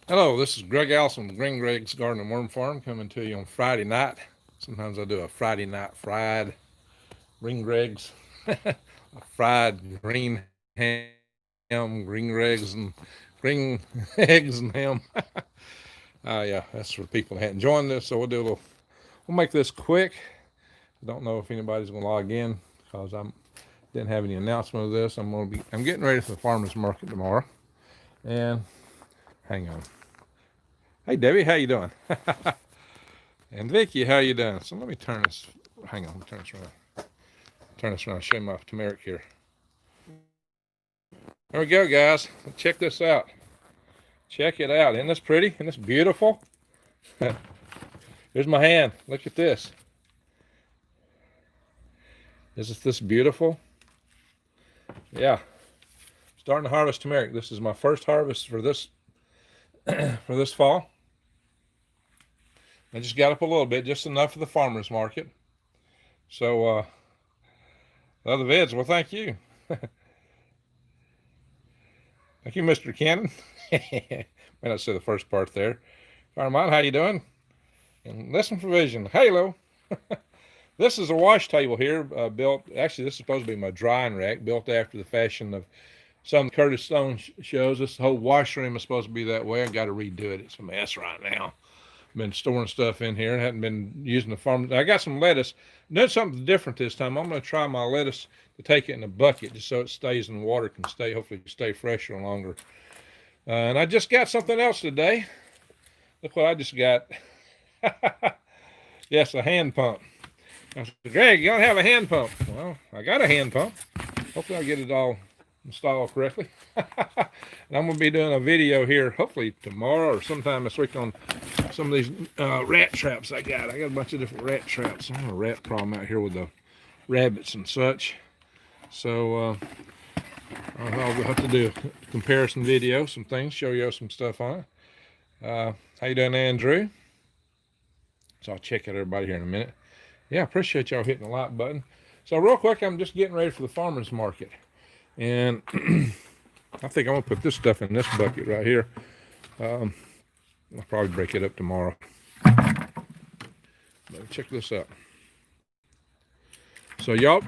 Hello, this is Greg Allison with Green Greg's Garden and Worm Farm coming to you on Friday night. Sometimes I do a Friday night fried Green Greg's, a fried green ham, green Greg's, and green eggs and ham. Yeah, that's for the people that hadn't joined this. So we'll make this quick. I don't know if anybody's going to log in because I didn't have any announcement of this. I'm getting ready for the farmers market tomorrow. And hang on. Hey Debbie, how you doing? And Vicky, how you doing? So let me turn this. Hang on, let me turn this around. Turn this around. Show you my turmeric here. There we go, guys. Check this out. Check it out. Isn't this pretty? Isn't this beautiful? Here's my hand. Look at this. Isn't this beautiful? Yeah. Starting to harvest turmeric. This is my first harvest for this for this fall. I just got up a little bit, just enough for the farmers market. So the other vids, well, thank you. Thank you, Mr. Cannon. May not say the first part there. Carmine, how you doing? And listen for vision. Halo. This is a wash table here, built. Actually, this is supposed to be my drying rack, built after the fashion of some Curtis Stone shows. This whole washroom is supposed to be that way. I got to redo it. It's a mess right now. Been storing stuff in here. Hadn't been using the farm. I got some lettuce. Doing something different this time. I'm going to try my lettuce to take it in a bucket just so it stays in the water, can stay, hopefully stay fresher longer. And I just got something else today. Look what I just got. Yes, a hand pump. I said, Greg, you don't have a hand pump. Well, I got a hand pump. Hopefully I'll get it all installed correctly. And I'm going to be doing a video here, hopefully tomorrow or sometime this week on some of these rat traps I got. I got a bunch of different rat traps. I have a rat problem out here with the rabbits and such. So I'll have to do a comparison video, some things, show you some stuff on it. How you doing, Andrew? So I'll check out everybody here in a minute. Yeah, I appreciate y'all hitting the like button. So real quick, I'm just getting ready for the farmer's market. And I think I'm going to put this stuff in this bucket right here. I'll probably break it up tomorrow. But check this out. So y'all,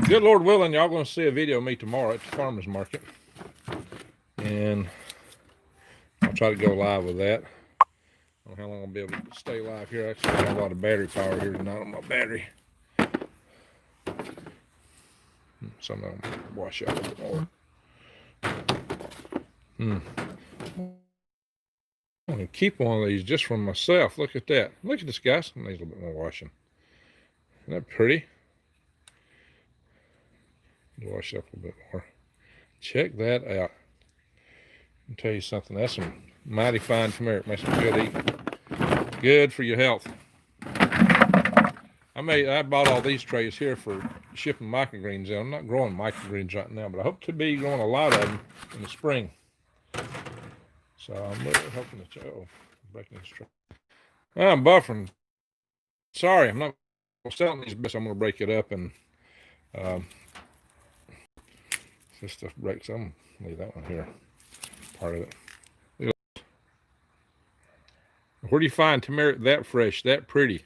good Lord willing, y'all going to see a video of me tomorrow at the farmer's market. And I'll try to go live with that. I don't know how long I'll be able to stay live here. Actually, I got a lot of battery power here tonight on my battery. Some of them wash out a little bit more. I'm going to keep one of these just for myself. Look at that. Look at this, guys. Needs a little bit more washing. Isn't that pretty? Wash up a little bit more. Check that out. I'll tell you something. That's some mighty fine turmeric. Makes some good eating. Good for your health. I bought all these trays here for shipping microgreens in. I'm not growing microgreens right now, but I hope to be growing a lot of them in the spring. So I'm really hoping that breaking this tray. I'm buffering. Sorry, I'm not selling these bits. I'm going to break it up and this stuff breaks. I'm going to leave that one here. Part of it. Where do you find turmeric that fresh, that pretty?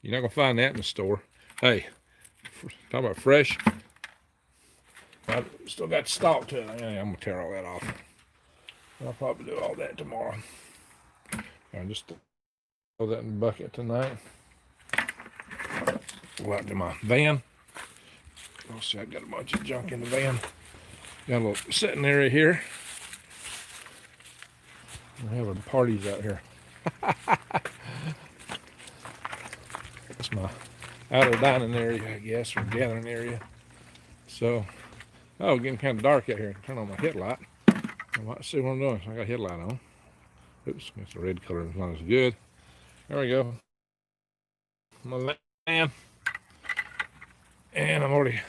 You're not going to find that in the store. Hey, talk about fresh. I still got stalk to it. I'm going to tear all that off. I'll probably do all that tomorrow. I'll just throw that in the bucket tonight. Go out to my van. Oh, see, I got a bunch of junk in the van. Got a little sitting area here. We're having parties out here. That's my outer dining area, I guess, or gathering area. So, getting kind of dark out here. Turn on my headlight. Let's see what I'm doing. I got a headlight on. Oops, it's a red color. It's not as good. There we go. My van. And I've already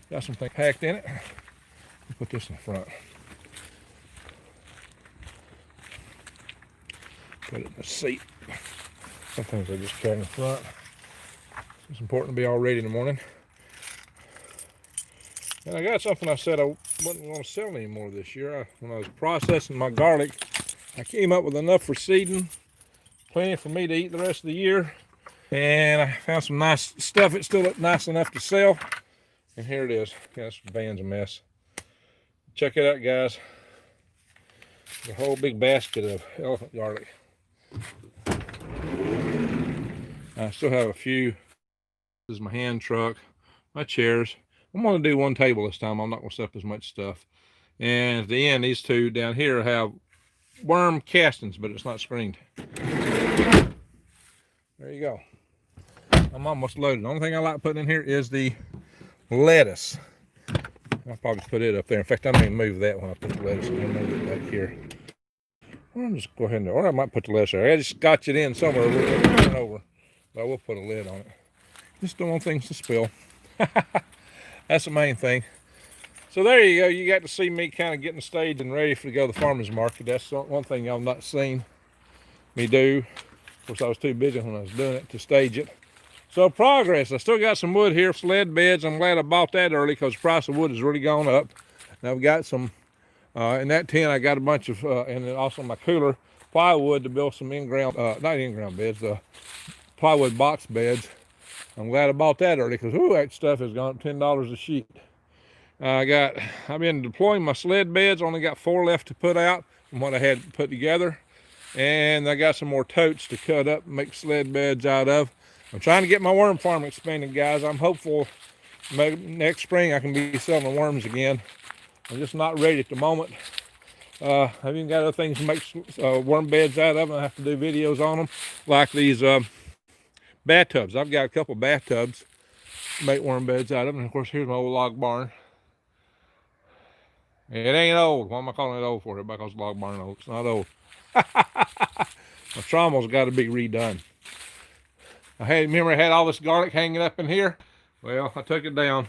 got some things packed in it. I'll put this in the front. Put it in the seat. Sometimes I just carry in the front. It's important to be all ready in the morning. And I got something I said I wasn't going to sell anymore this year. When I was processing my garlic, I came up with enough for seeding, plenty for me to eat the rest of the year. And I found some nice stuff. It still looked nice enough to sell. And here it is. Yeah, this van's a mess. Check it out, guys. A whole big basket of elephant garlic. I still have a few. This is my hand truck, my chairs. I'm going to do one table this time. I'm not going to set up as much stuff. And at the end, these two down here have worm castings, but it's not screened. There you go. I'm almost loaded. The only thing I like putting in here is the lettuce. I'll probably put it up there. In fact, I may move that when I put the lettuce in. I'm going to move it back here. I'll just go ahead and, or I might put the lettuce there. I just scotch it in somewhere over. But I will put a lid on it. Just don't want things to spill. That's the main thing. So there you go. You got to see me kind of getting staged and ready to go to the farmer's market. That's one thing y'all not seen me do. Of course, I was too busy when I was doing it to stage it. So progress. I still got some wood here, sled beds. I'm glad I bought that early because the price of wood has really gone up. Now I've got some, in that tin I got a bunch of, and then also my cooler, plywood to build some in-ground, not in-ground beds, plywood box beds. I'm glad I bought that early because that stuff has gone up $10 a sheet. I've been deploying my sled beds. Only got 4 left to put out from what I had put together. And I got some more totes to cut up and make sled beds out of. I'm trying to get my worm farm expanded, guys. I'm hopeful next spring I can be selling worms again. I'm just not ready at the moment. I've even got other things to make worm beds out of, and I have to do videos on them, like these bathtubs. I've got a couple bathtubs to make worm beds out of, and of course here's my old log barn. It ain't old. Why am I calling it old for? Everybody calls log barn old. It's not old. My trommel's got to be redone. Remember I had all this garlic hanging up in here? Well, I took it down.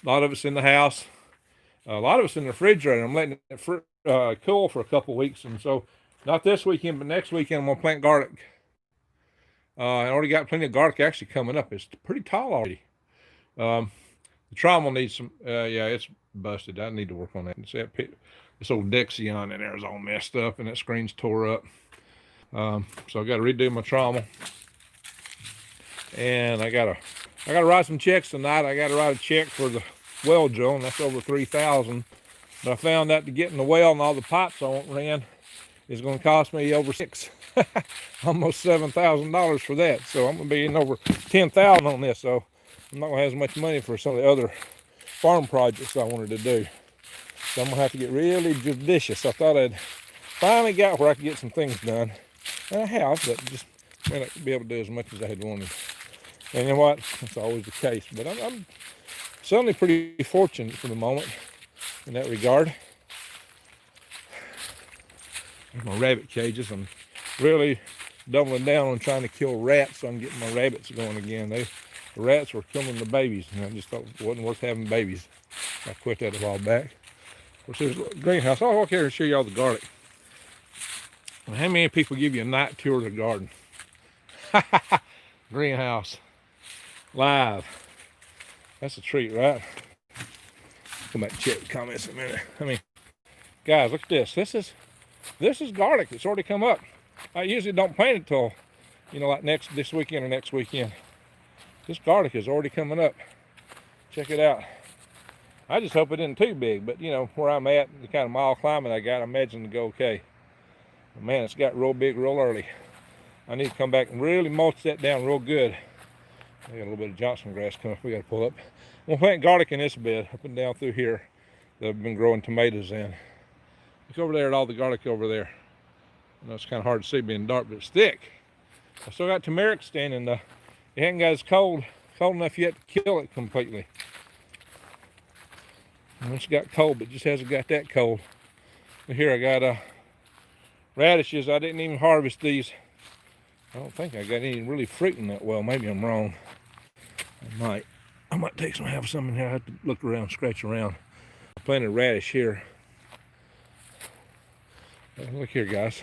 A lot of it's in the house. A lot of it's in the refrigerator. I'm letting it cool for a couple weeks. And so, not this weekend, but next weekend I'm going to plant garlic. I already got plenty of garlic actually coming up. It's pretty tall already. The trommel needs some, yeah, it's busted. I need to work on that. See that this old Dexion in there is all messed up and that screen's tore up. So I got to redo my trommel. And I gotta write some checks tonight. I gotta write a check for the well drill, and that's over $3,000. But I found out to get in the well and all the pipes I want ran is going to cost me over almost $7,000 for that. So I'm gonna be in over $10,000 on this. So I'm not gonna have as much money for some of the other farm projects I wanted to do. So I'm gonna have to get really judicious. I thought I'd finally got where I could get some things done, and I have, but just may not be able to do as much as I had wanted. And you know what? That's always the case. But I'm suddenly pretty fortunate for the moment in that regard. My rabbit cages, I'm really doubling down on trying to kill rats so I can get my rabbits going again. The rats were killing the babies, and I just thought it wasn't worth having babies. I quit that a while back. Of course, there's a greenhouse. I'll walk here and show you all the garlic. How many people give you a night tour of the garden? Greenhouse. Live. That's a treat, right? Come back and check the comments in a minute. I mean, guys, look at this. This is garlic that's already come up. I usually don't plant it till, like this weekend or next weekend. This garlic is already coming up. Check it out. I just hope it isn't too big, but where I'm at, the kind of mild climate I got, I imagine to go okay. But man, it's got real big real early. I need to come back and really mulch that down real good. I got a little bit of Johnson grass coming up. We got to pull up. I'm going to plant garlic in this bed, up and down through here, that I've been growing tomatoes in. Look over there at all the garlic over there. I know it's kind of hard to see being dark, but it's thick. I still got turmeric standing. It hasn't got as cold enough yet to kill it completely. It's got cold, but just hasn't got that cold. But here I got radishes. I didn't even harvest these. I don't think I got any really fruiting that well. Maybe I'm wrong. I might have some in here. I have to look around, scratch around. I planted radish here. Look here, guys.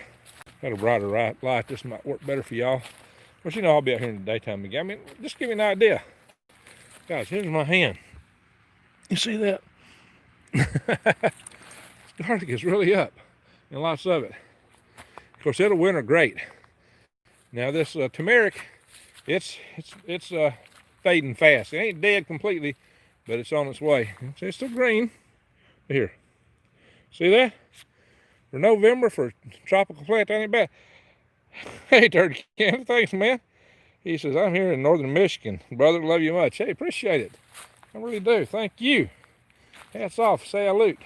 Got a brighter light. This might work better for y'all. Of course, I'll be out here in the daytime again. I mean, just give you an idea. Guys, here's my hand. You see that? Garlic is really up. And lots of it. Of course, it'll winter great. Now this turmeric, it's fading fast. It ain't dead completely, but it's on its way. It's still green. Here, see that? For November, for tropical plant, that ain't bad. Hey, Turkey Can, thanks, man. He says, I'm here in northern Michigan. Brother, love you much. Hey, appreciate it. I really do. Thank you. Hats off. Salute.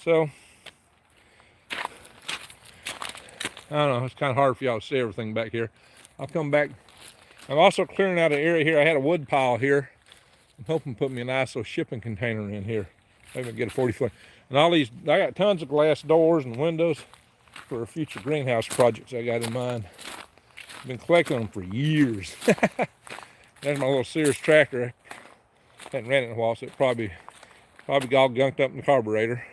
So, I don't know. It's kind of hard for y'all to see everything back here. I'll come back. I'm also clearing out an area here. I had a wood pile here. I'm hoping to put me a nice little shipping container in here. Maybe I'll get a 40-foot. And all these, I got tons of glass doors and windows for future greenhouse projects I got in mind. I've been collecting them for years. There's my little Sears tractor. I hadn't ran it in a while, so it probably all gunked up in the carburetor.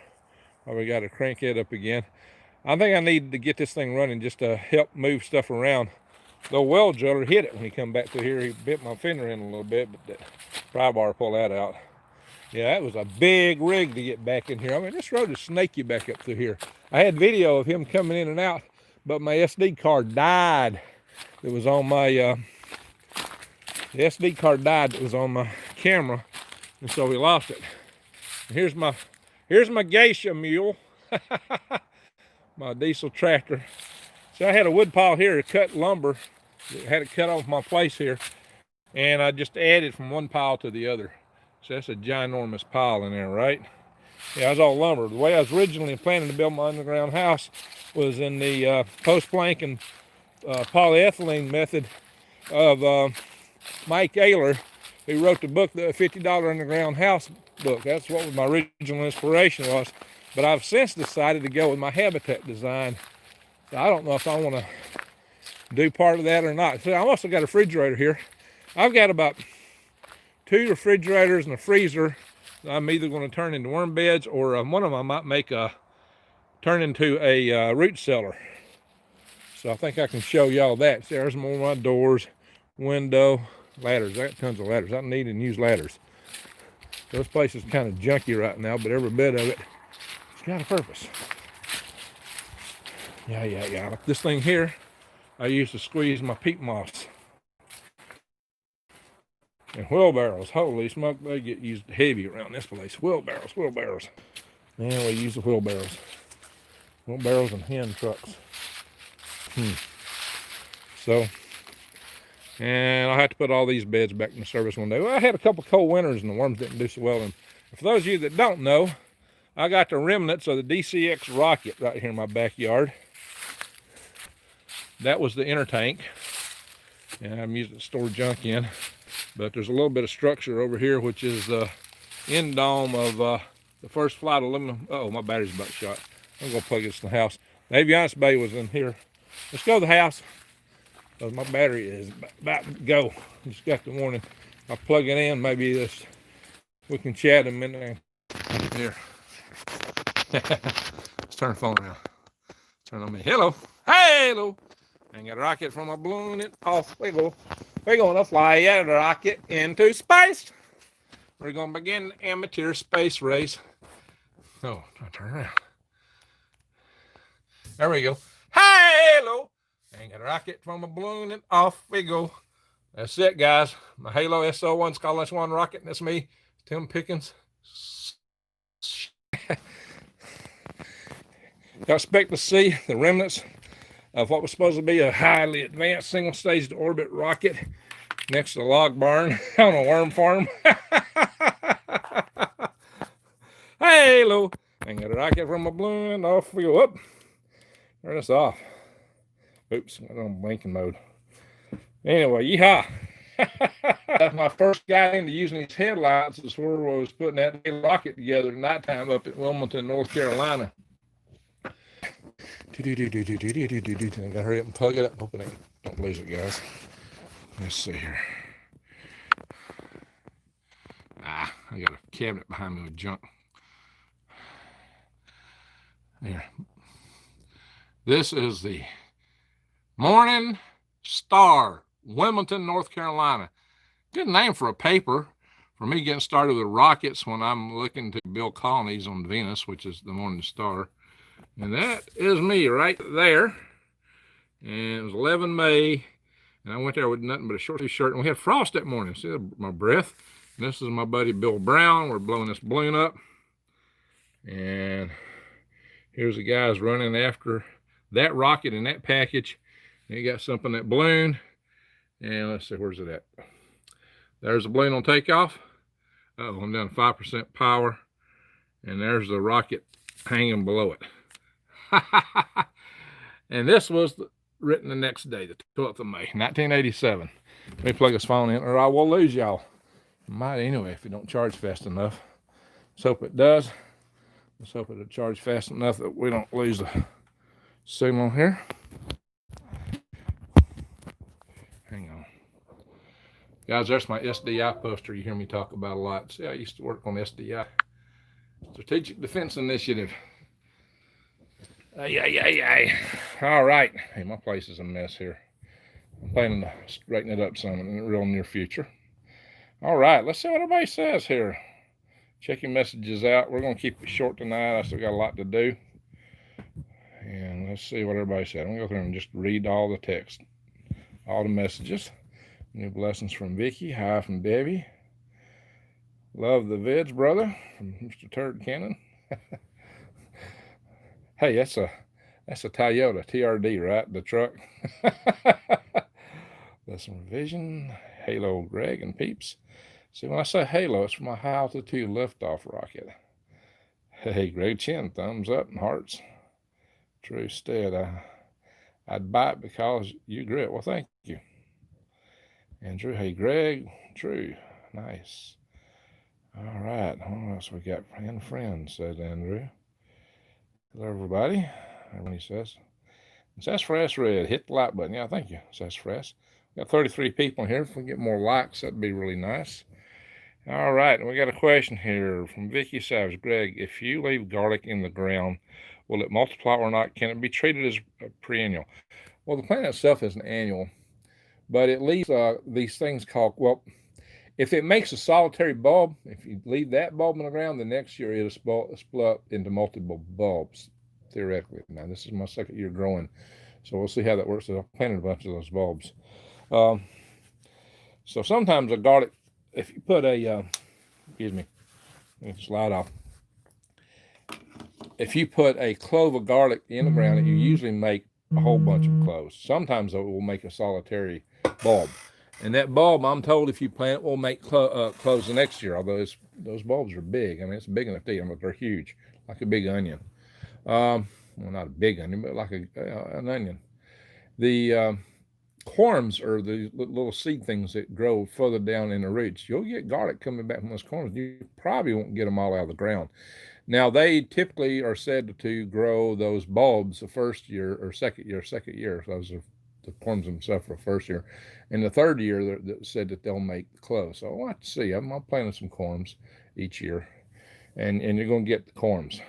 Probably got to crank it up again. I think I need to get this thing running just to help move stuff around. The well driller hit it when he come back through here. He bit my fender in a little bit, but that pry bar pulled that out. Yeah, that was a big rig to get back in here. I mean, this road is snaky back up through here. I had video of him coming in and out, but my SD card died. It was on my, the SD card died that was on my camera, and so we lost it. And here's my geisha mule, my diesel tractor. So I had a wood pile here to cut lumber. I had it cut off my place here, and I just added from one pile to the other. So that's a ginormous pile in there, right? Yeah, it was all lumber. The way I was originally planning to build my underground house was in the post-plank and polyethylene method of Mike Ayler, who wrote the book, the $50 Underground House book. That's what my original inspiration was. But I've since decided to go with my habitat design. So I don't know if I want to do part of that or not. So I've also got a refrigerator here. I've got about 2 refrigerators and a freezer that I'm either going to turn into worm beds, or one of them I might make turn into a root cellar. So I think I can show y'all that. See, there's more of my doors, window, ladders. I got tons of ladders. I need and use ladders. This place is kind of junky right now, but every bit of it, it's got a purpose. Yeah. Like this thing here, I used to squeeze my peat moss. And wheelbarrows, holy smoke, they get used heavy around this place. Wheelbarrows. Man, we use the wheelbarrows. Wheelbarrows and hand trucks. So, and I'll have to put all these beds back in service one day. Well, I had a couple cold winters and the worms didn't do so well. And for those of you that don't know, I got the remnants of the DCX rocket right here in my backyard. That was the inner tank. And I'm using it to store junk in. But there's a little bit of structure over here, which is the end dome of the first flight aluminum. Oh, my battery's about shot. I'm going to plug this in the house. The avionics bay was in here. Let's go to the house. My battery is about to go. Just got the warning. I'll plug it in. Maybe we can chat a minute. Here. Let's turn the phone around. Turn on me. Hello. Hey, hello. I got a rocket from a balloon and off we go. We're going to fly a rocket into space. We're going to begin the amateur space race. Oh, I'll turn around. There we go. Halo! And got a rocket from a balloon and off we go. That's it, guys. My Halo SO1 Skull S1 rocket. That's me, Tim Pickens. I expect to see the remnants of what was supposed to be a highly advanced single-stage orbit rocket next to the log barn on a worm farm. Halo! And got a rocket from a balloon, off we go. Up. Turn this off. Oops, I'm on blinking mode. Anyway, yeehaw. That's my first guy into using these headlights. Is where I was putting that rocket together at nighttime up at Wilmington, North Carolina. I gotta hurry up and plug it up. Hoping I don't lose it, guys. Let's see here. I got a cabinet behind me with junk. There. This is the Morning Star, Wilmington, North Carolina. Good name for a paper. For me getting started with rockets when I'm looking to build colonies on Venus, which is the Morning Star. And that is me right there. And it was 11 May, and I went there with nothing but a short shirt, and we had frost that morning. See my breath? And this is my buddy Bill Brown. We're blowing this balloon up. And here's the guys running after that rocket and that package. And you got something, that balloon. And let's see, where's it at? There's the balloon on takeoff. Uh-oh, I'm down to 5% power. And there's the rocket hanging below it. And this was written the next day, the 12th of May, 1987. Let me plug this phone in, or I will lose y'all. Might anyway if it don't charge fast enough. Let's hope it does. Let's hope it'll charge fast enough that we don't lose the signal here. Hang on. Guys, there's my SDI poster you hear me talk about a lot. See, I used to work on SDI. Strategic Defense Initiative. All right. Hey, my place is a mess here. I'm planning to straighten it up some in the real near future. All right, let's see what everybody says here. Check your messages out. We're going to keep it short tonight. I still got a lot to do. And let's see what everybody said. I'm going to go through and just read all the text, all the messages. New blessings from Vicky. Hi from Debbie. Love the vids, brother, from Mr. Turd Cannon. Hey, that's a Toyota TRD, right? The truck. That's some revision. Halo, Greg and peeps. See, when I say halo, it's from my high altitude liftoff rocket. Hey, Greg Chin, thumbs up and hearts. True stead. I'd buy it because you grew it. Well, thank you. Andrew, hey, Greg. True. Nice. All right. What else we got? And friends, says Andrew. Hello, everybody. Everybody says. Sassafras Red, hit the like button. Yeah, thank you, Sassafras. We got 33 people here. If we get more likes, that'd be really nice. All right, and we got a question here from Vicky Savage. Greg, if you leave garlic in the ground, will it multiply or not? Can it be treated as a perennial? Well, the plant itself is an annual, but it leaves these things called, well, if it makes a solitary bulb, if you leave that bulb in the ground, the next year it'll split up into multiple bulbs, theoretically. Now, this is my second year growing, so we'll see how that works. So I've planted a bunch of those bulbs. So sometimes a garlic, if you put a, excuse me, let me slide off. If you put a clove of garlic in the ground, you usually make a whole bunch of cloves. Sometimes it will make a solitary bulb. And that bulb, I'm told, if you plant it, will make cloves the next year, although those bulbs are big. I mean, it's big enough to eat them, but they're huge, like a big onion. Well, not a big onion, but like an onion. The corms are the little seed things that grow further down in the roots. You'll get garlic coming back from those corms. You probably won't get them all out of the ground. Now, they typically are said to grow those bulbs the first year or second year. Those are the corms themselves for the first year. And the third year, they said that they'll make cloves. So we'll have to see. I'm planting some corms each year. And you're going to get the corms.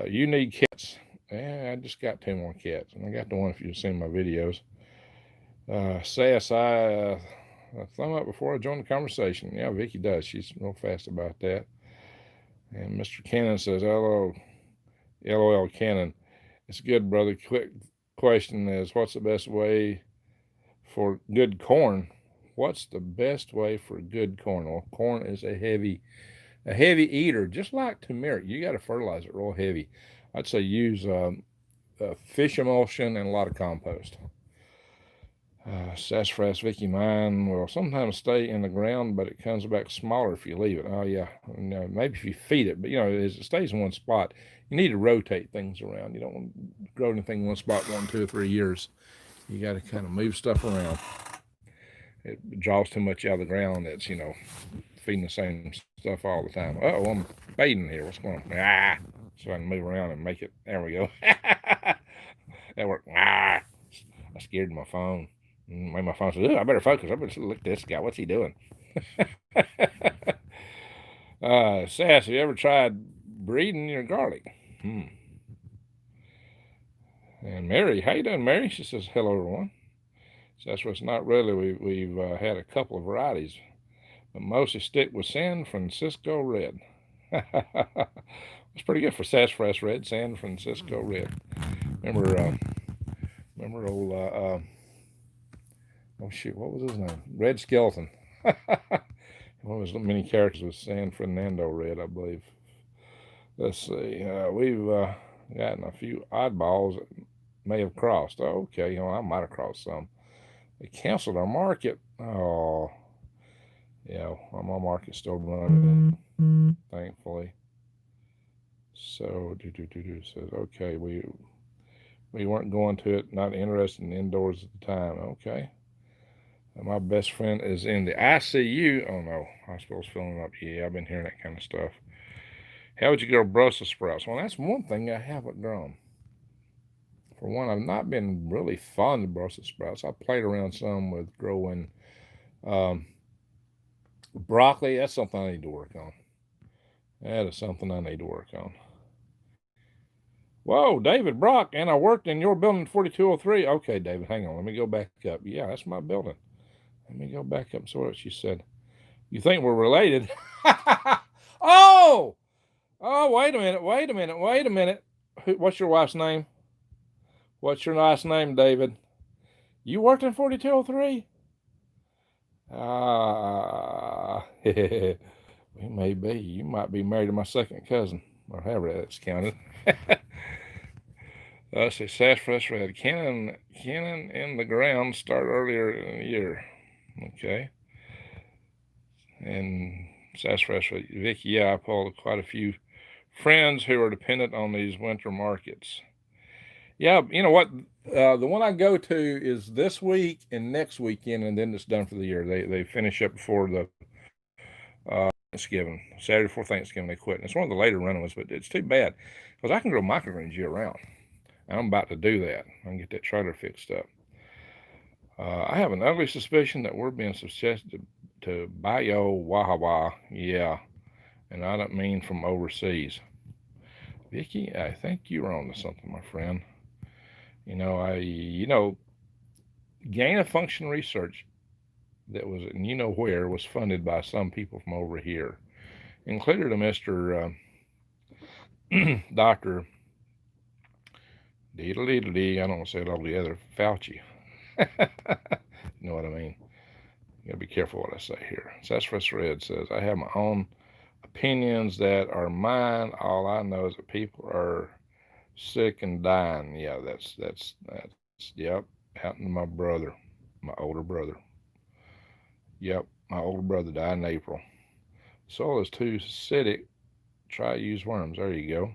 You need cats. Yeah, I just got 2 more cats. And I got the one if you've seen my videos. Sass, I thumb up before I join the conversation. Yeah, Vicky does. She's real fast about that. And Mr. Cannon says, hello, LOL Cannon. It's good, brother. Quick question is, what's the best way for good corn? What's the best way for good corn? Well, corn is a heavy eater, just like turmeric. You got to fertilize it real heavy. I'd say use fish emulsion and a lot of compost. Sassafras Vicky, mine will sometimes stay in the ground, but it comes back smaller if you leave it. Oh yeah, maybe if you feed it, but as it stays in one spot, you need to rotate things around. You don't want to grow anything in one spot going 2 or 3 years. You got to kind of move stuff around. It draws too much out of the ground. That's feeding the same stuff all the time. Oh, I'm fading here. What's going on? So I can move around and make it. There we go. That worked. I scared my phone. Made my phone say, I better focus. I better look at this guy. What's he doing? Sass, have you ever tried breeding your garlic? And Mary, how you doing, Mary? She says, hello, everyone. Sass, it's not really. We've had a couple of varieties, but mostly stick with San Francisco Red. It's pretty good for Sassafras Red, San Francisco Red. Remember, Remember old, oh shoot, what was his name? Red Skeleton. One of his many characters was San Fernando Red, I believe. Let's see. We've gotten a few oddballs that may have crossed. Oh, okay, I might have crossed some. They canceled our market. Oh, yeah, well, my market's still running, thankfully. So, says, okay, we weren't going to it, not interested in indoors at the time. Okay. My best friend is in the ICU. Oh no, hospital's filling up. Yeah, I've been hearing that kind of stuff. How would you grow Brussels sprouts? Well, that's one thing I haven't grown. For one, I've not been really fond of Brussels sprouts. I played around some with growing broccoli. That's something I need to work on. That is something I need to work on. Whoa, David Brock, and I worked in your building 4203. Okay, David, hang on. Let me go back up. Yeah, that's my building. Let me go back up and see what she said. You think we're related? Oh! Oh, wait a minute. What's your wife's name? What's your last name, David? You worked in 4203? We may be. You might be married to my second cousin, or however that's counted. Let's see, sassafras red. Cannon in the ground start earlier in the year. Okay. And sassafras red. Vicky, yeah, I pulled quite a few friends who are dependent on these winter markets. Yeah, you know what? The one I go to is this week and next weekend, and then it's done for the year. They finish up before the Thanksgiving. Saturday before Thanksgiving, they quit. And it's one of the later running ones, but it's too bad because I can grow microgreens year round. I'm about to do that. I can get that trailer fixed up. I have an ugly suspicion that we're being suggested to Bayo Wahawa. Yeah, and I don't mean from overseas. Vicky, I think you're on to something, my friend. Gain of function research that was, and you know where, was funded by some people from over here, included a Mr. Dr. I don't want to say it all together, Fauci. You know what I mean? You gotta be careful what I say here. Sassafras Red says, I have my own opinions that are mine. All I know is that people are sick and dying. Yeah, that's yep, happened to my brother, my older brother. Yep, my older brother died in April. Soil is too acidic. Try use worms. There you go.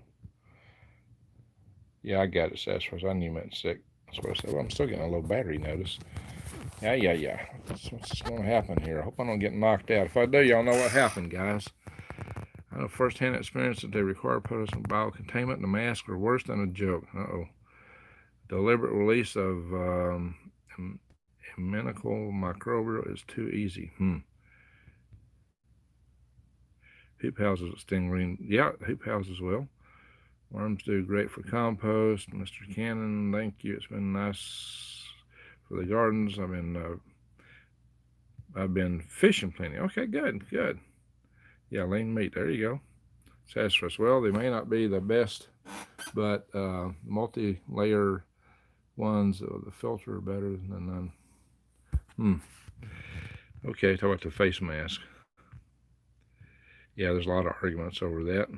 Yeah, I got it, sassafras. I knew you meant sick. That's what I said. Well, I'm still getting a low battery notice. Yeah. That's what's going to happen here. I hope I don't get knocked out. If I do, y'all know what happened, guys. I know firsthand experience that they require put us in biocontainment, and the masks are worse than a joke. Deliberate release of aminical microbial is too easy. Hoop houses at Stingray. Yeah, hoop houses will. Worms do great for compost. Mr. Cannon, thank you. It's been nice for the gardens. I've been fishing plenty. Okay, good. Yeah, lean meat. There you go. Sassafras. Well, they may not be the best, but multi-layer ones, the filter are better than none. Okay, talk about the face mask. Yeah, there's a lot of arguments over that.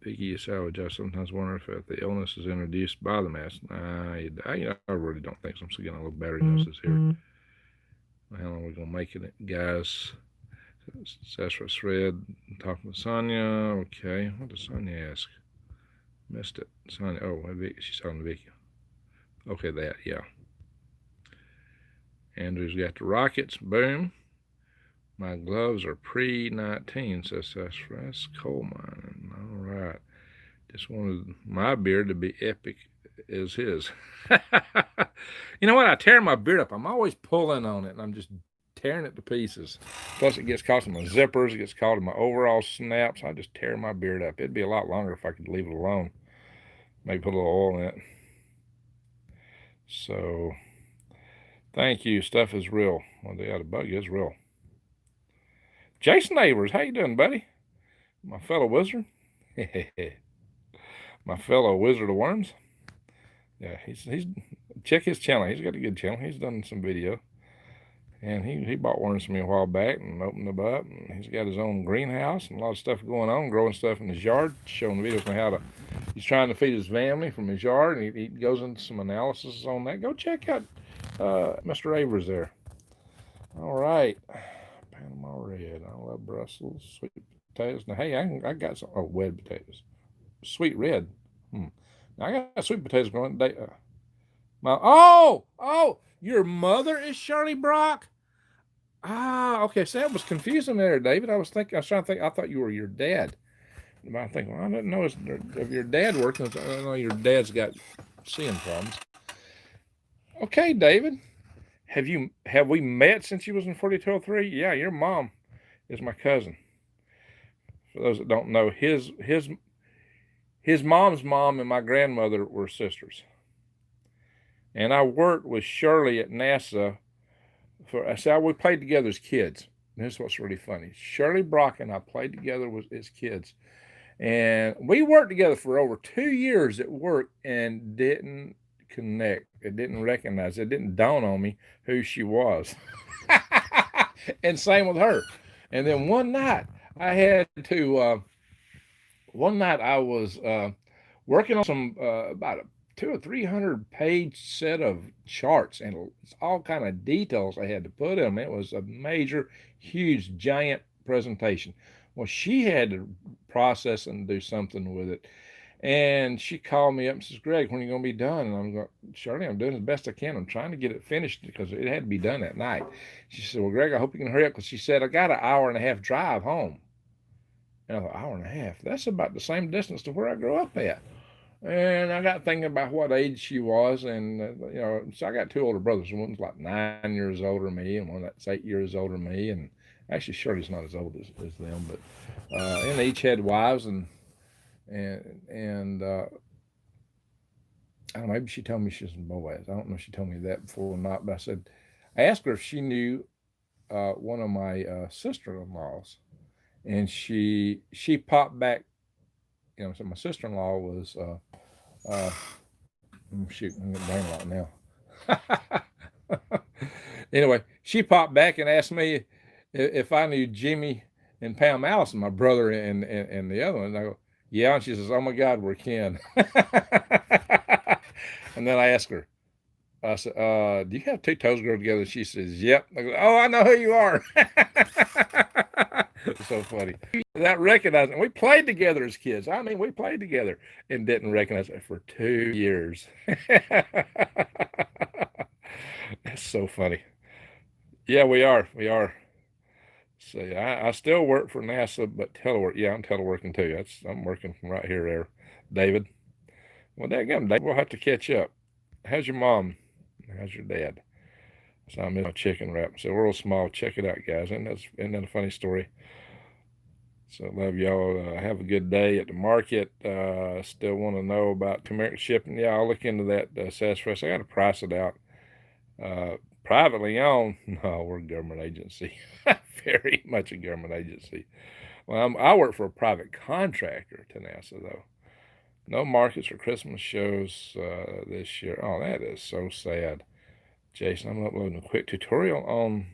Piggy Savage, I sometimes wonder if the illness is introduced by the mask. I really don't think so. I'm still getting a little battery notices here. How long are we going to make it, guys? Sassafras Red, talking to Sonia. Okay, what does Sonia ask? Missed it. Sonia, she's talking to Vicky. Okay, yeah. Andrew's got the rockets. Boom. My gloves are pre-19, says Sassafras. Coal mining. All right. Just wanted my beard to be epic as his. You know what? I tear my beard up. I'm always pulling on it, and I'm just tearing it to pieces. Plus, it gets caught in my zippers. It gets caught in my overall snaps. I just tear my beard up. It'd be a lot longer if I could leave it alone. Maybe put a little oil in it. So, thank you. Stuff is real. Well, the bug is real. Jason Neighbors, how you doing, buddy? My fellow wizard. My fellow wizard of worms. Yeah, he's check his channel. He's got a good channel. He's done some video. And he bought one from me a while back and opened it up. And he's got his own greenhouse and a lot of stuff going on, growing stuff in his yard, showing videos on how to. He's trying to feed his family from his yard, and he goes into some analysis on that. Go check out Mr. Avers there. All right, Panama Red. I love Brussels sweet potatoes. Now, hey, I got some red potatoes, sweet red. Now, I got sweet potatoes growing. Your mother is Shirley Brock. Okay. So that was confusing there, David. I was trying to think. I thought you were your dad. But I think, well, I didn't know if your dad worked. I know your dad's got seeing problems. Okay, David. Have we met since you was in 4203? Yeah, your mom is my cousin. For those that don't know, his mom's mom and my grandmother were sisters. And I worked with Shirley at NASA. We played together as kids. This is what's really funny. Shirley Brock and I played together as kids. And we worked together for over 2 years at work and didn't connect. It didn't recognize. It didn't dawn on me who she was. And same with her. And then one night I was working on some about a 200 or 300 page set of charts, and it's all kind of details I had to put in them. It was a major, huge, giant presentation. Well, she had to process and do something with it. And she called me up and says, Greg, when are you going to be done? And I'm going, Shirley, I'm doing the best I can. I'm trying to get it finished because it had to be done that night. She said, well, Greg, I hope you can hurry up, because she said, I got an hour and a half drive home. And I thought, hour and a half? That's about the same distance to where I grew up at. And I got thinking about what age she was, and so I got 2 older brothers. One's like 9 years older than me, and one that's 8 years older than me. And actually, Shirley's not as old as them, but and they each had wives, and I don't know, maybe she told me she was in Boaz. I don't know if she told me that before or not, but I asked her if she knew one of my sister-in-laws, and she popped back. So my sister-in-law was shoot, I'm getting brain locked now. Anyway, she popped back and asked me if I knew Jimmy and Pam Allison, my brother and the other one. And I go, yeah. And she says, oh my God, we're kin. And then I asked her, I said, do you have 2 toes grow together? And she says, yep. I go, oh, I know who you are. It's so funny. That recognizing, we played together as kids. I mean, we played together and didn't recognize it for 2 years. That's so funny. Yeah, we are. So I still work for NASA, but telework. Yeah, I'm teleworking too. I'm working from right here, there, David. Well, dadgum, David, we'll have to catch up. How's your mom? How's your dad? So I missed my chicken wrap. So World Small. Check it out, guys. Isn't that a funny story? So love y'all. Have a good day at the market. Still want to know about turmeric shipping. Yeah, I'll look into that Sassafras. I got to price it out. Privately owned? No, we're a government agency. Very much a government agency. Well, I work for a private contractor to NASA, though. No markets or Christmas shows this year. Oh, that is so sad. Jason, I'm uploading a quick tutorial on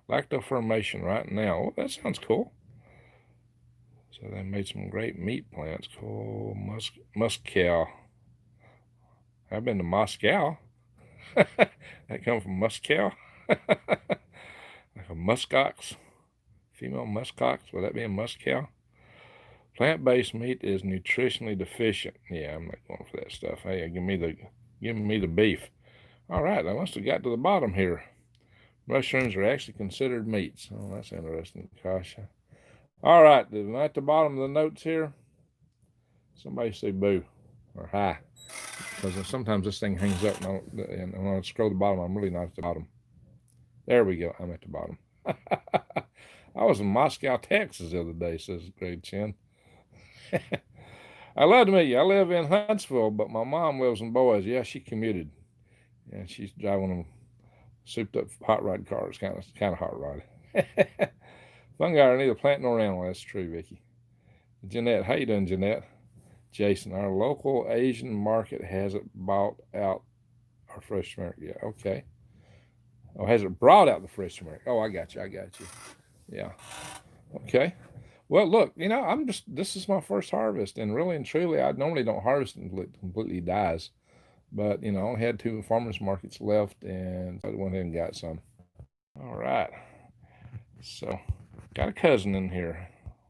lactofermation right now. Oh, that sounds cool. So they made some great meat plants called Moscow. I've been to Moscow. That come from Moscow. Like a muskox. Female muskox. Would that be a Moscow? Plant-based meat is nutritionally deficient. Yeah, I'm not going for that stuff. Hey, give me the beef. All right, I must have got to the bottom here. Mushrooms are actually considered meats. Oh, that's interesting, Kasha. All right, at the bottom of the notes here, somebody say boo or hi, because sometimes this thing hangs up, and when I scroll to the bottom, I'm really not at the bottom. There we go. I'm at the bottom. I was in Moscow, Texas the other day, says Greg Chin. I love to meet you. I live in Huntsville, but my mom lives in Boaz. Yeah, she commuted. And she's driving them souped up hot rod cars, kind of hot rod. Fungi are neither plant nor animal. That's true, Vicky. Jeanette, how you doing, Jeanette? Jason, our local Asian market has it bought out. Or fresh turmeric, yeah, okay. Oh, has it brought out the fresh turmeric? Oh, I got you. Yeah, okay. Well, look, this is my first harvest, and really and truly, I normally don't harvest until it completely dies. But, I only had 2 farmers markets left, and so I went ahead and got some. All right. So, got a cousin in here.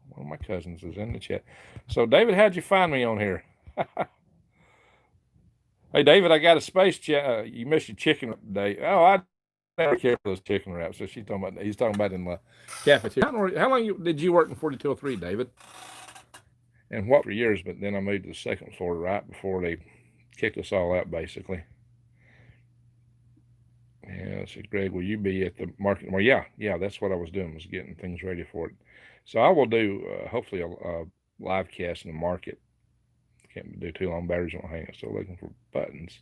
One of my cousins is in the chat. So, David, how'd you find me on here? Hey, David, I got a space chat. You missed your chicken today. Oh, I never care for those chicken wraps. So he's talking about in the cafeteria. How long did you work in 4203, David? And what for years? But then I moved to the second floor right before they kicked us all out, basically. Yeah, so Greg, will you be at the market? Well, yeah, that's what I was doing, was getting things ready for it. So I will do, hopefully, a live cast in the market. Can't do too long, batteries won't hang. I'm still looking for buttons.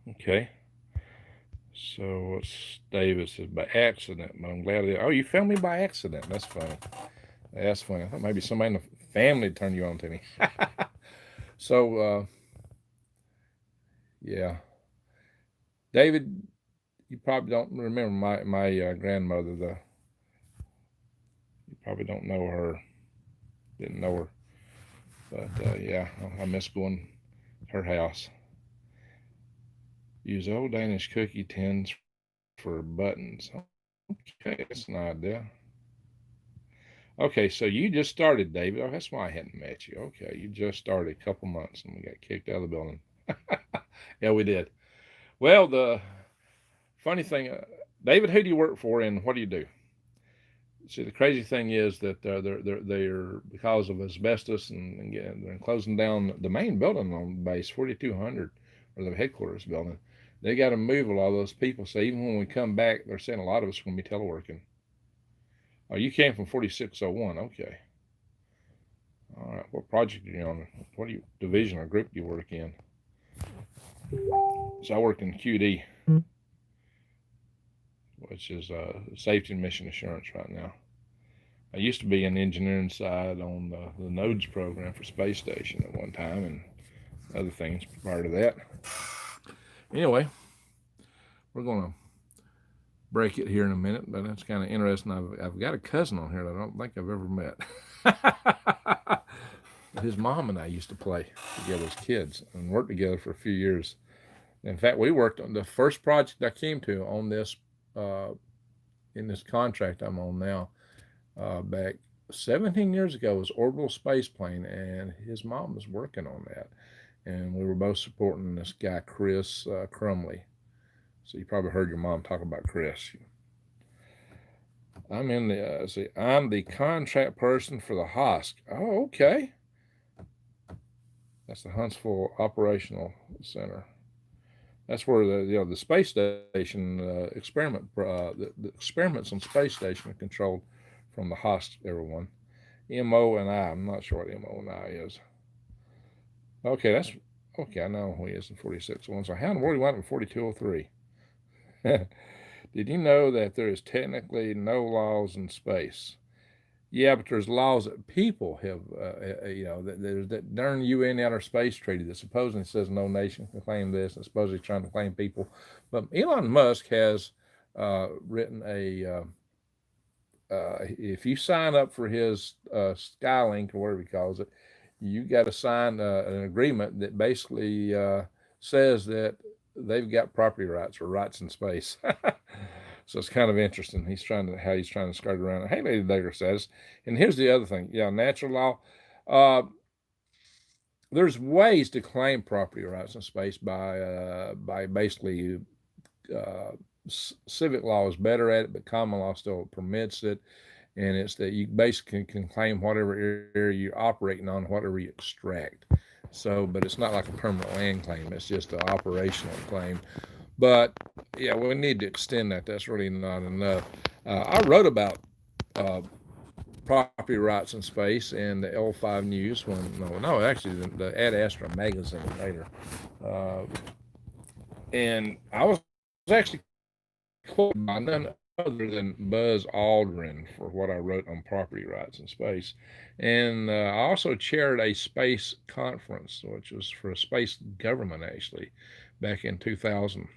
Okay. So what's David says, by accident, but I'm glad. Oh, you found me by accident. That's funny. That's funny. I thought maybe somebody in the family turned you on to me. So, yeah. David, you probably don't remember my grandmother. You probably don't know her. Didn't know her. But, yeah, I miss going to her house. Use old Danish cookie tins for buttons. Okay, that's an idea. Okay, so you just started, David. Oh, that's why I hadn't met you. Okay, you just started a couple months and we got kicked out of the building. Yeah, we did. Well, the funny thing, David, who do you work for and what do you do? See, the crazy thing is that they're because of asbestos and they're closing down the main building on base 4200 or the headquarters building. They got to move a lot of those people. So even when we come back, they're saying a lot of us are going to be teleworking. Oh, you came from 4601. Okay. All right. What project are you on? What division or group do you work in? So I work in QD, which is safety and mission assurance right now. I used to be in the engineering side on the nodes program for space station at one time and other things prior to that. Anyway, we're going to break it here in a minute, but that's kind of interesting. I've got a cousin on here that I don't think I've ever met. His mom and I used to play together as kids and work together for a few years. In fact, we worked on the first project I came to on this in this contract I'm on now. Back 17 years ago was orbital space plane, and his mom was working on that, and we were both supporting this guy Chris Crumley. So you probably heard your mom talk about Chris. I'm in the I'm the contract person for the HOSC. Oh, okay. That's the Huntsville Operational Center. That's where the space station the experiments on space station are controlled from the HOSC. Everyone, MO and I. I'm not sure what MO and I is. Okay, that's okay. I know who he is in 4601. So how in the world do you want him in 4203? Did you know that there is technically no laws in space? Yeah, but there's laws that people have, there's that darn UN Outer Space Treaty that supposedly says no nation can claim this and supposedly trying to claim people. But Elon Musk has written if you sign up for his Skylink or whatever he calls it, you got to sign an agreement that basically says that they've got property rights or rights in space. So it's kind of interesting. He's trying to skirt around. Hey, Lady Dagger says, and here's the other thing. Yeah, natural law. There's ways to claim property rights in space by basically civic law is better at it, but common law still permits it. And it's that you basically can claim whatever area you're operating on, whatever you extract. So, but it's not like a permanent land claim. It's just an operational claim. But yeah, we need to extend that. That's really not enough. I wrote about property rights in space in the L5 News actually the Ad Astra magazine later. And I was actually quoted by none other than Buzz Aldrin for what I wrote on property rights in space. And I also chaired a space conference, which was for a space government, actually, back in 2000.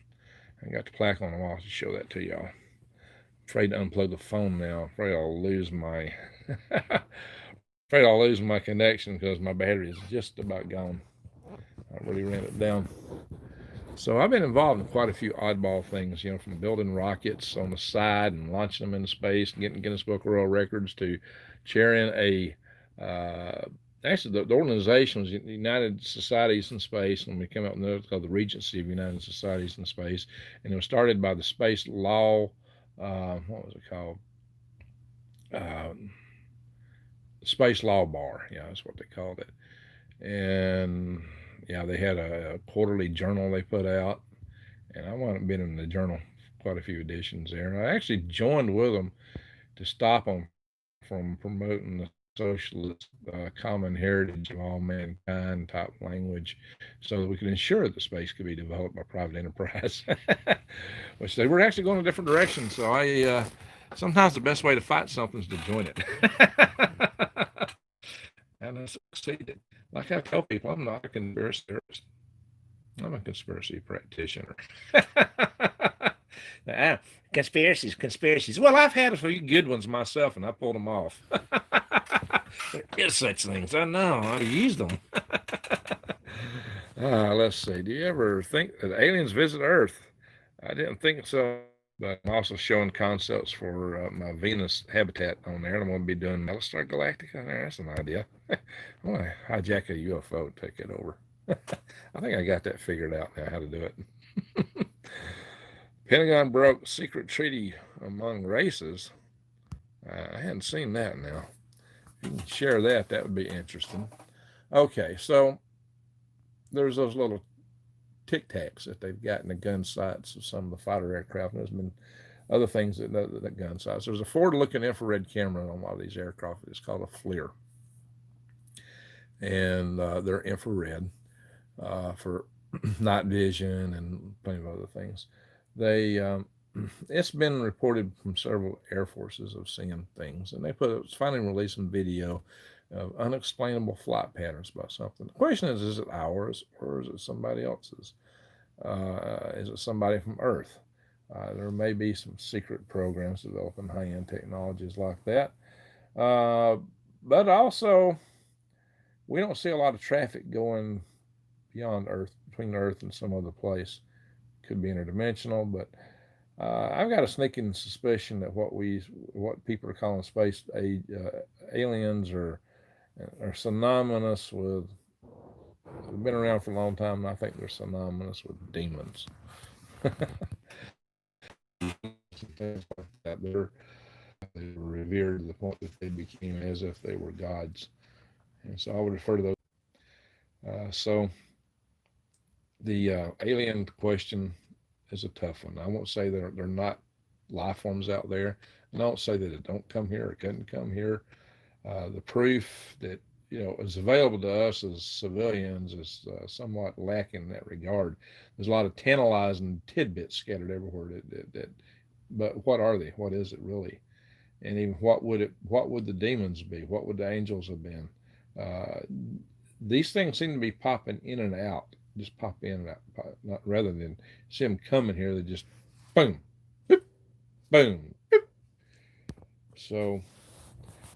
I got the plaque on the wall to show that to y'all. Afraid to unplug the phone now. Afraid I'll lose my afraid I'll lose my connection because my battery is just about gone. I really ran it down. So I've been involved in quite a few oddball things, from building rockets on the side and launching them into space and getting Guinness Book of World Records to chairing actually the organization was United Societies in Space, and we came up with another called the Regency of United Societies in Space, and it was started by the Space Law, what was it called? Space Law Bar, yeah, that's what they called it. And yeah, they had a quarterly journal they put out, and I wound up being in the journal quite a few editions there. And I actually joined with them to stop them from promoting the socialist common heritage of all mankind type language so that we could ensure that space could be developed by private enterprise, which they were actually going a different direction. So sometimes the best way to fight something is to join it. And I succeeded. Like I tell people, I'm not a conspiracy theorist. I'm a conspiracy practitioner. Conspiracies. Well, I've had a few good ones myself, and I pulled them off. There is such things. I know. I used them. Let's see. Do you ever think that aliens visit Earth? I didn't think so. But I'm also showing concepts for my Venus habitat on there. I'm going to be doing Melistar Galactica. That's an idea. I'm going to hijack a UFO and take it over. I think I got that figured out now, how to do it. Pentagon broke secret treaty among races. I hadn't seen that now. If you can share that, that would be interesting. Okay, so there's those little Tic Tacs that they've got in the gun sights of some of the fighter aircraft. And there's been other things that gun sights. There's a forward-looking infrared camera on a lot of these aircraft. It's called a FLIR, and they're infrared for night vision and plenty of other things. It's been reported from several air forces of seeing things, and it's finally releasing video of unexplainable flight patterns by something. The question is it ours or is it somebody else's? Is it somebody from Earth? There may be some secret programs developing high-end technologies like that. But also, we don't see a lot of traffic going beyond Earth, between Earth and some other place. Could be interdimensional, but I've got a sneaking suspicion that what people are calling space aliens are synonymous with. They've been around for a long time, and I think they're synonymous with demons. Things like that. They were revered to the point that they became as if they were gods, and so I would refer to those. So the alien question is a tough one. I won't say they're not life forms out there. I don't say that it don't come here or couldn't come here. The proof that is available to us as civilians is somewhat lacking in that regard. There's a lot of tantalizing tidbits scattered everywhere. But what are they? What is it really? And even what would the demons be? What would the angels have been? These things seem to be popping in and out. Just pop in and out, not rather than see them coming here. They just boom, boop, boom. Boop. So,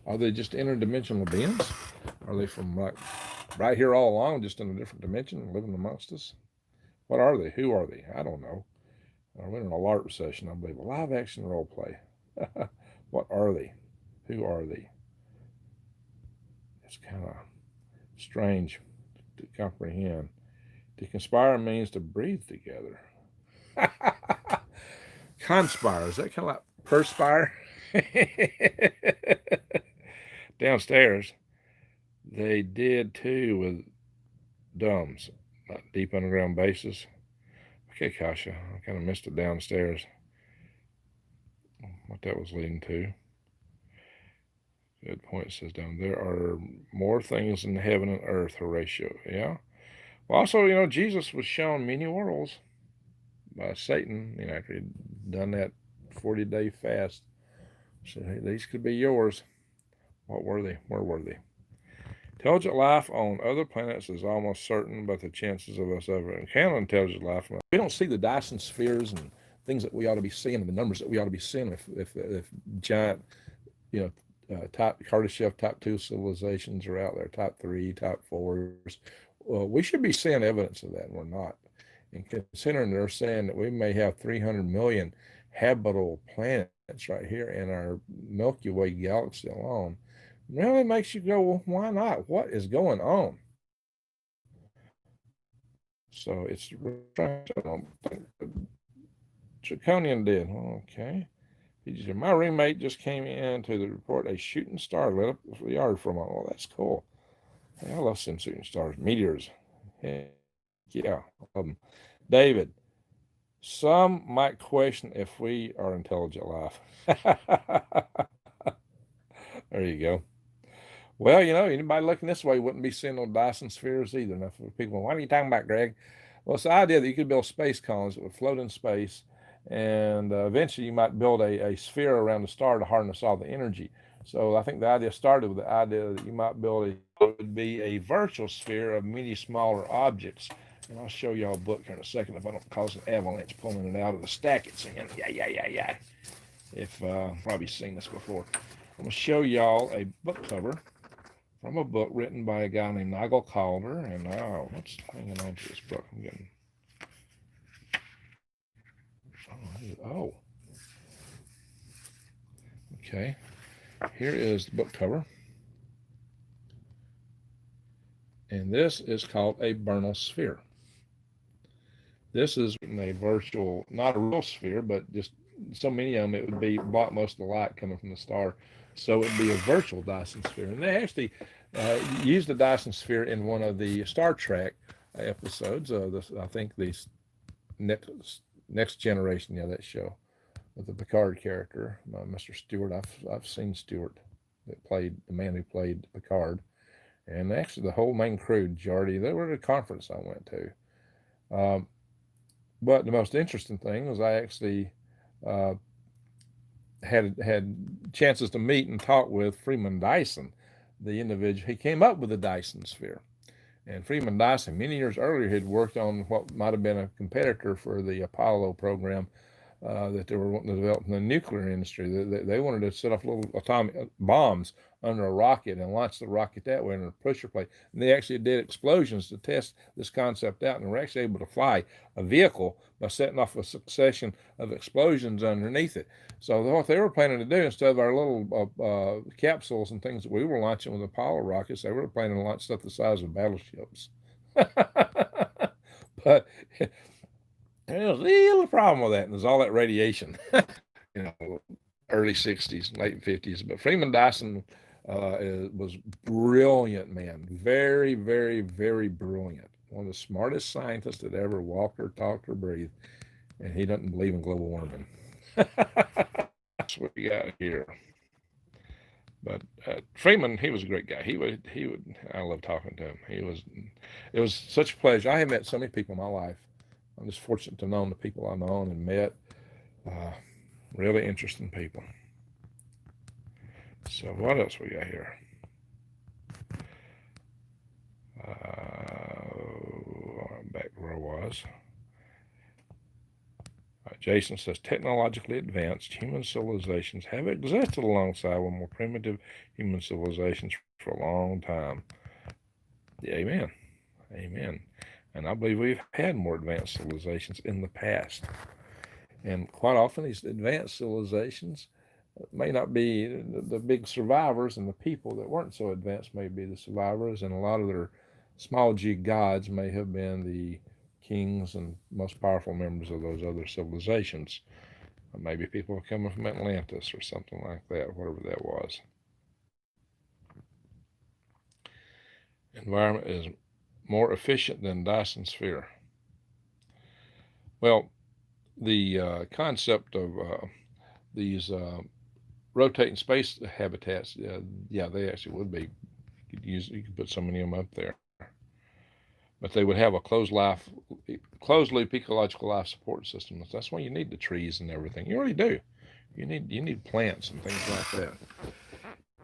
are they just interdimensional beings? Are they from right here all along, just in a different dimension, living amongst us? What are they? Who are they? I don't know. We're in an LARP session, I believe, a live action role play. What are they? Who are they? It's kind of strange to comprehend. To conspire means to breathe together. Conspire, is that kind of like perspire? Downstairs, they did too with DUMBs, deep underground bases. Okay, Kasha, I kind of missed it downstairs. What that was leading to. Good point, says down there are more things in heaven and earth, Horatio. Yeah. Well, also, Jesus was shown many worlds by Satan, after he'd done that 40-day fast. So these could be yours. What were they? Where were they? Intelligent life on other planets is almost certain, but the chances of us ever encountering intelligent life, we don't see the Dyson spheres and things that we ought to be seeing, and the numbers that we ought to be seeing if giant, type Kardashev type 2 civilizations are out there, type 3, type 4s. Well, we should be seeing evidence of that, and we're not. And considering they're saying that we may have 300 million habitable planets right here in our Milky Way galaxy alone, really makes you go, well, why not? What is going on? So it's Draconian did. Okay. He said, my roommate just came in to the report a shooting star lit up the yard for a moment. Well, that's cool. Hey, I love seeing shooting stars, meteors. Yeah, I love them. David, some might question if we are intelligent life. There you go. Well, anybody looking this way wouldn't be seeing no Dyson spheres either. Now, for people, what are you talking about, Greg? Well, it's the idea that you could build space colonies that would float in space, and eventually you might build a sphere around the star to harness all the energy. So I think the idea started with the idea that you might build would be a virtual sphere of many smaller objects. And I'll show y'all a book here in a second if I don't cause an avalanche pulling it out of the stack it's in. Yeah. If probably seen this before. I'm going to show y'all a book cover from a book written by a guy named Nigel Calder. And what's hanging on to this book? I'm getting. Oh. Okay. Here is the book cover. And this is called a Bernal sphere. This is a virtual, not a real sphere, but just so many of them, it would be block most of the light coming from the star. So it'd be a virtual Dyson sphere. And they actually used the Dyson sphere in one of the Star Trek episodes. I think the next generation, that show with the Picard character, Mr. Stewart. I've seen Stewart, that played the man who played Picard, and actually the whole main crew, majority, they were at a conference I went to. But the most interesting thing was I actually had chances to meet and talk with Freeman Dyson, the individual. He came up with the Dyson sphere. And Freeman Dyson, many years earlier, had worked on what might have been a competitor for the Apollo program that they were wanting to develop in the nuclear industry. They wanted to set off little atomic bombs under a rocket and launch the rocket that way in a pusher plate. And they actually did explosions to test this concept out, and were actually able to fly a vehicle by setting off a succession of explosions underneath it. So what they were planning to do, instead of our little capsules and things that we were launching with Apollo rockets, they were planning to launch stuff the size of battleships. But there's a little problem with that, and there's all that radiation. Early 60s, late 50s. But Freeman Dyson was brilliant, man. Very, very, very brilliant. One of the smartest scientists that ever walked or talked or breathed. And he doesn't believe in global warming. That's what we got here. But Freeman, he was a great guy. He would. I love talking to him. It was such a pleasure. I have met so many people in my life. I'm just fortunate to know the people I've known and met. Really interesting people. So what else we got here? Back where I was. Jason says, technologically advanced human civilizations have existed alongside with more primitive human civilizations for a long time. Yeah, amen. Amen. And I believe we've had more advanced civilizations in the past. And quite often these advanced civilizations may not be the big survivors, and the people that weren't so advanced may be the survivors, and a lot of their small g gods may have been the kings and most powerful members of those other civilizations. Maybe people are coming from Atlantis or something like that, whatever that was. Environment is more efficient than Dyson sphere. Well, the concept of these rotating space habitats, they actually would be. You could put so many of them up there. But they would have a closed loop ecological life support system. That's why you need the trees and everything. You really do. You need plants and things like that.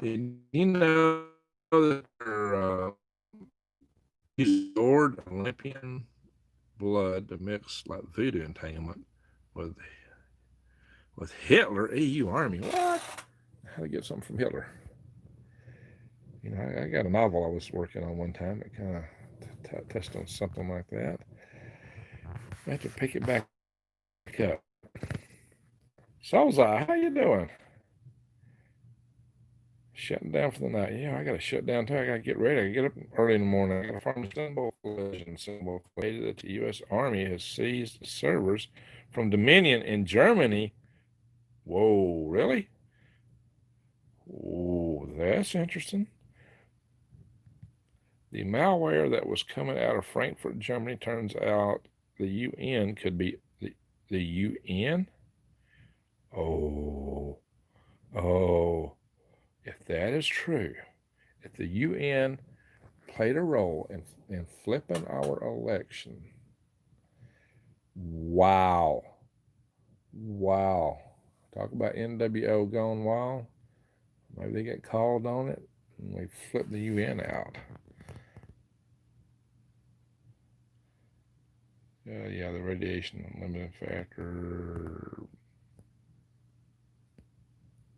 Did you know that used Olympian blood to mix like voodoo entanglement with Hitler EU army? What? How to get something from Hitler? I got a novel I was working on one time that kind of touched on something like that. I have to pick it back up. Solzai, how you doing? Shutting down for the night. Yeah, I got to shut down too. I got to get ready. I get up early in the morning. I got to farm the symbol collision symbol stated that the U.S. Army has seized servers from Dominion in Germany. Whoa, really? Oh, that's interesting. The malware that was coming out of Frankfurt, Germany, turns out the UN could be the UN. Oh, oh, if that is true, if the UN played a role in flipping our election, wow, wow. Talk about NWO going wild. Maybe they get called on it and we flip the UN out. Yeah, the radiation limiting factor.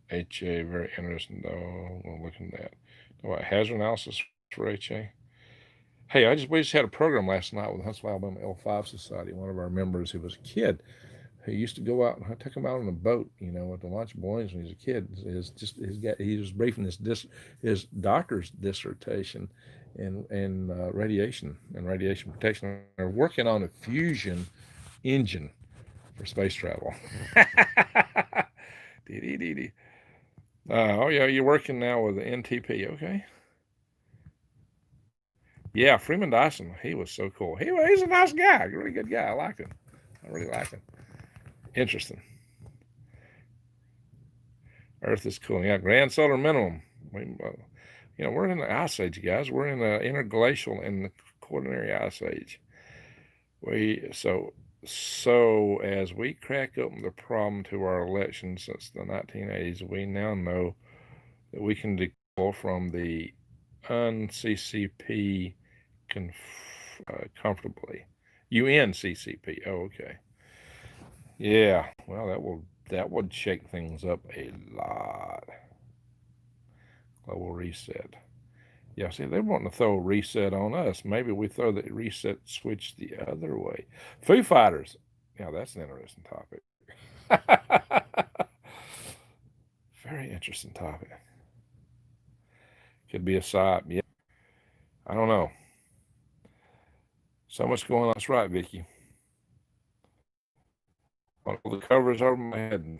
HA, very interesting though. We'll look at that. What hazard analysis for HA? Hey, we just had a program last night with the Huntsville, Alabama L5 Society. One of our members who was a kid who used to go out and I took him out on a boat, at the lunch boys when he was a kid. He was briefing his doctor's dissertation in radiation and radiation protection. They're working on a fusion engine for space travel. Oh yeah, you're working now with the NTP, okay? Yeah, Freeman Dyson, he was so cool. He's a nice guy, really good guy. I like him. I really like him. Interesting. Earth is cooling. Yeah, grand solar minimum. We're in the ice age, guys. We're in the interglacial and the quaternary ice age. So as we crack open the problem to our elections since the 1980s, we now know that we can decouple from the UNCCP comfortably. UNCCP. Oh, okay. Yeah. Well, that would shake things up a lot. Global reset. Yeah, see, they want to throw a reset on us. Maybe we throw the reset switch the other way. Foo Fighters. Yeah, that's an interesting topic. Very interesting topic. Could be a side. Yeah. I don't know. So much going on. That's right, Vicky. All the covers over my head.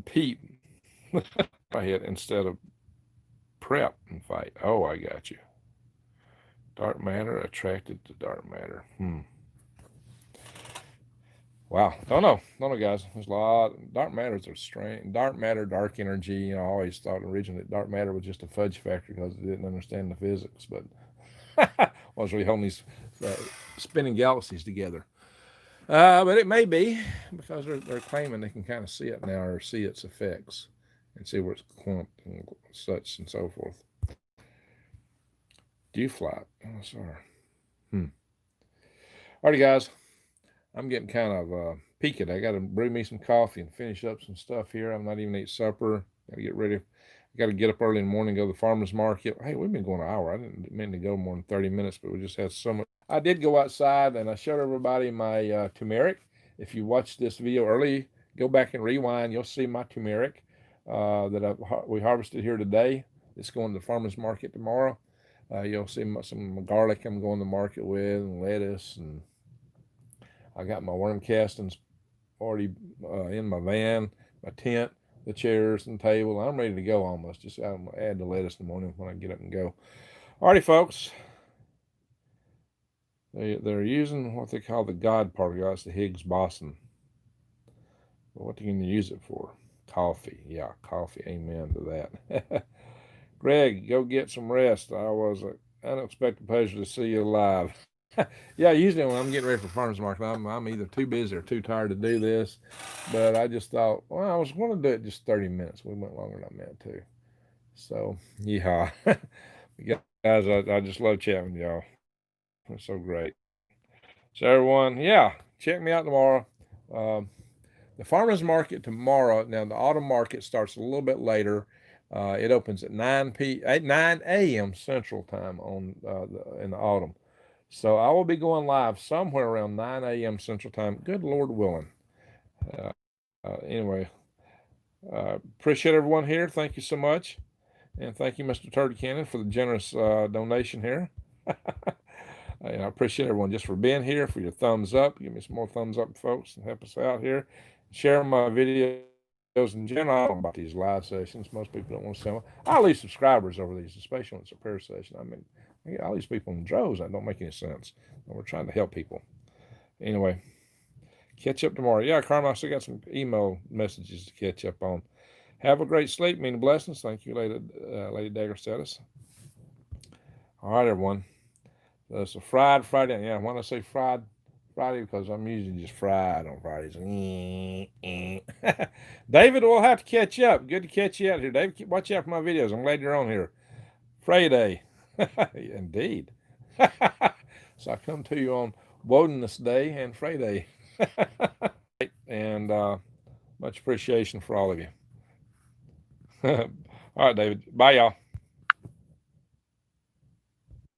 Pete. My head instead of prep and fight. Oh, I got you. Dark matter attracted to dark matter. Wow. Don't know, guys. There's a lot. Dark matters are strange. Dark matter, dark energy. I always thought originally dark matter was just a fudge factory because it didn't understand the physics, but I was really holding these spinning galaxies together. But it may be because they're claiming they can kind of see it now or see its effects and see where it's clumped and such and so forth. Dew flight. Oh, sorry. Alrighty, guys. I'm getting kind of peaked. I got to brew me some coffee and finish up some stuff here. I'm not even eat supper. Got to get ready. I got to get up early in the morning, go to the farmer's market. Hey, we've been going an hour. I didn't mean to go more than 30 minutes, but we just had so much. I did go outside and I showed everybody my turmeric. If you watched this video early, go back and rewind. You'll see my turmeric that we harvested here today. It's going to the farmer's market tomorrow. You'll see some garlic I'm going to market with and lettuce, and I got my worm castings already in my van, my tent, the chairs and table. I'm ready to go almost. Just I'm gonna add the lettuce in the morning when I get up and go. Alrighty, folks. They're using what they call the God particle. That's the Higgs boson. But what can you use it for? Coffee. Yeah, coffee. Amen to that. Greg, go get some rest. I was an unexpected pleasure to see you live. Yeah, usually when I'm getting ready for farmers market, I'm either too busy or too tired to do this. But I just thought, well, I was going to do it just 30 minutes. We went longer than I meant to. So, yeah. Guys, I just love chatting with y'all. It's so great. So, everyone, yeah, check me out tomorrow. Um, the farmers market tomorrow. Now, the autumn market starts a little bit later. It opens at 9 a.m. Central Time in the autumn. So I will be going live somewhere around 9 a.m. Central Time. Good Lord willing. Anyway, appreciate everyone here. Thank you so much. And thank you, Mr. Turdy Cannon, for the generous donation here. And I appreciate everyone just for being here, for your thumbs up. Give me some more thumbs up, folks, and help us out here. Share my videos in general. I don't know about these live sessions. Most people don't want to sell them. I lose subscribers over these, especially when it's a prayer session. I mean, I get all these people in droves. That don't make any sense. And we're trying to help people. Anyway, catch up tomorrow. Yeah, Carmen, I still got some email messages to catch up on. Have a great sleep. Mean blessings. Thank you, Lady Dagger Status. All right, everyone. It's a fried Friday. Yeah, when I say fried Friday, because I'm usually just fried on Fridays. David, we'll have to catch up. Good to catch you out here, David. Watch out for my videos. I'm glad you're on here. Friday. Indeed. So I come to you on Wodeness Day and Friday. And much appreciation for all of you. All right, David. Bye, y'all.